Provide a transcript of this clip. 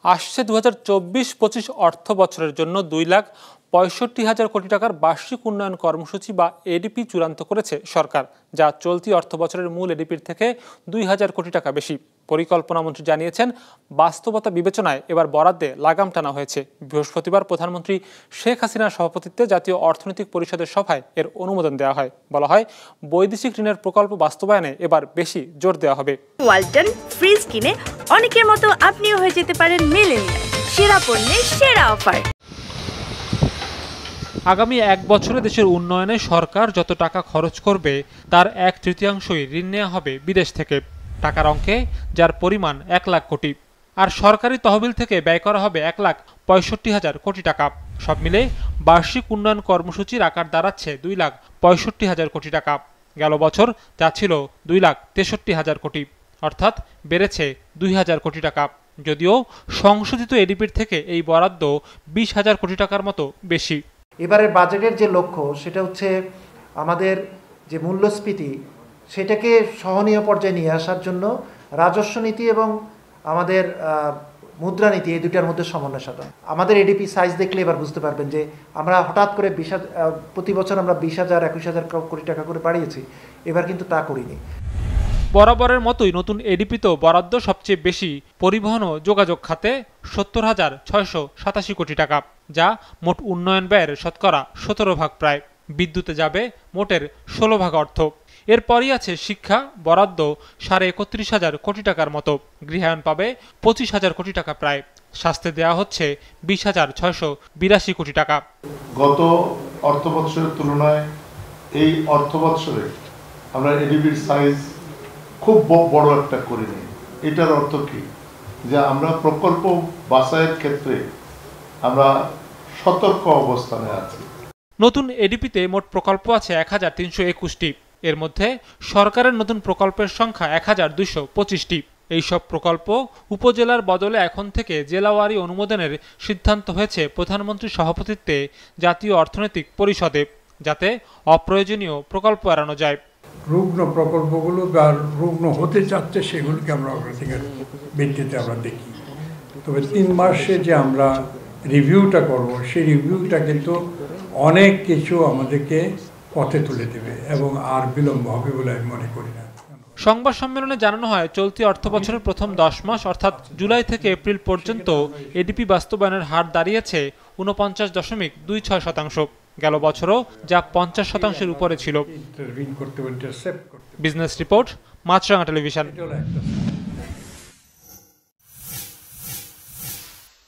আসছে 2024-25 অর্থ বছরের জন্য 2,65,000 কোটি টাকার বার্ষিক উন্নয়ন কর্মসূচি বা এডিপি চূড়ান্ত করেছে সরকার, যা চলতি অর্থ বছরের মূল এডিপির থেকে 2,000 কোটি টাকা বেশি। পরিকল্পনামন্ত্রী জানিয়েছেন, বাস্তবতা বিবেচনায় এবার বরাদ্দে লাগাম টানা হয়েছে। বৃহস্পতিবার প্রধানমন্ত্রী শেখ হাসিনার সভাপতিত্বে জাতীয় অর্থনৈতিক পরিষদের সভায় এর অনুমোদন দেওয়া হয়। বলা হয়, বৈদেশিক ঋণের প্রকল্প বাস্তবায়নে এবার বেশি জোর দেওয়া হবে। ওয়ালটন ফ্রিজ কিনে অনেকের মতো আপনিও হয়ে যেতে পারেন মিলেনিয়াল। সেরা পণ্যের সেরা অফার। আগামী 1 বছরে দেশের উন্নয়নে সরকার যত টাকা খরচ করবে তার 1/3 ঋণ নেওয়া হবে বিদেশ থেকে, টাকার অঙ্কে যার পরিমাণ 1 লাখ কোটি। আর সরকারি তহবিল থেকে ব্যয় করা হবে 1,65,000 কোটি টাকা। সব মিলে বার্ষিক উন্নয়ন কর্মসূচির আকার দাঁড়াচ্ছে 2,65,000 কোটি টাকা। গেল বছর যা ছিল 2,63,000 কোটি, অর্থাৎ বেড়েছে 2,000 কোটি টাকা। যদিও সংশোধিত এডিপির থেকে এই বরাদ্দ 20,000 কোটি টাকার মতো বেশি। এবারের বাজেটের যে লক্ষ্য সেটা হচ্ছে আমাদের যে মূল্যস্ফীতি সেটাকে সহনীয় পর্যায়ে নিয়ে আসার জন্য রাজস্ব নীতি এবং আমাদের মুদ্রানীতি এই দুটার মধ্যে সমন্বয় সাধন। আমাদের এডিপি সাইজ দেখলে এবার বুঝতে পারবেন যে আমরা হঠাৎ করে প্রতি বছর আমরা 20,000 21,000 কোটি টাকা করে বাড়িয়েছি, এবার কিন্তু তা করিনি। বরাবরের মতোই নতুন এডিপিতেও বরাদ্দ সবচেয়ে বেশি পরিবহন ও যোগাযোগ খাতে 70,687 কোটি টাকা, যা মোট উন্নয়ন ব্যয়ের শতকরা 17% প্রায়। বিদ্যুতে যাবে মোটের 16% অর্থ। এরপরই আছে শিক্ষা, বরাদ্দ 31,500 কোটি টাকার মতো। গৃহায়ণ পাবে 25,000 কোটি টাকা প্রায়। স্বাস্থ্যে দেওয়া হচ্ছে 20,682 কোটি টাকা। গত অর্থ বছরের তুলনায় এই অর্থ বছরে আমরা এডিপির সাইজ খুব বড় একটা করিনি। এটার অর্থ কি, যে আমরা প্রকল্প বাছাইয়ের ক্ষেত্রে আমরা সতর্ক অবস্থানে আছি। নতুন এডিপিতে মোট প্রকল্প আছে 1,321টি। এর মধ্যে সরকারের নতুন প্রকল্পের সংখ্যা 1,225টি। এইসব প্রকল্প উপজেলার বদলে এখন থেকে জেলাওয়ারি অনুমোদনের সিদ্ধান্ত হয়েছে প্রধানমন্ত্রীর সভাপতিত্বে জাতীয় অর্থনৈতিক পরিষদে, যাতে অপ্রয়োজনীয় প্রকল্প এড়ানো যায়। রুগ্ন প্রকল্পগুলো বা রুগ্ন হতে চাচ্ছে সেগুলোকে আমরা অগ্রাধিকার ভিত্তিতে আমরা দেখি। তবে 3 মাসে যে আমরা রিভিউটা করব, সেই রিভিউটা কিন্তু অনেক কিছু আমাদেরকে পথে তুলে দেবে এবং আর বিলম্ব হবে বলে আমি মনে করি না। সংবাদ সম্মেলনে জানানো হয়, চলতি অর্থ বছরের প্রথম 10 মাস অর্থাৎ জুলাই থেকে এপ্রিল পর্যন্ত এডিপি বাস্তবায়নের হার দাঁড়িয়েছে 49.26%। গেল বছরও যা 50%-এর উপরে ছিল। ইন্টারভিন করতে বিজনেস রিপোর্ট, মাছরাঙা টেলিভিশন।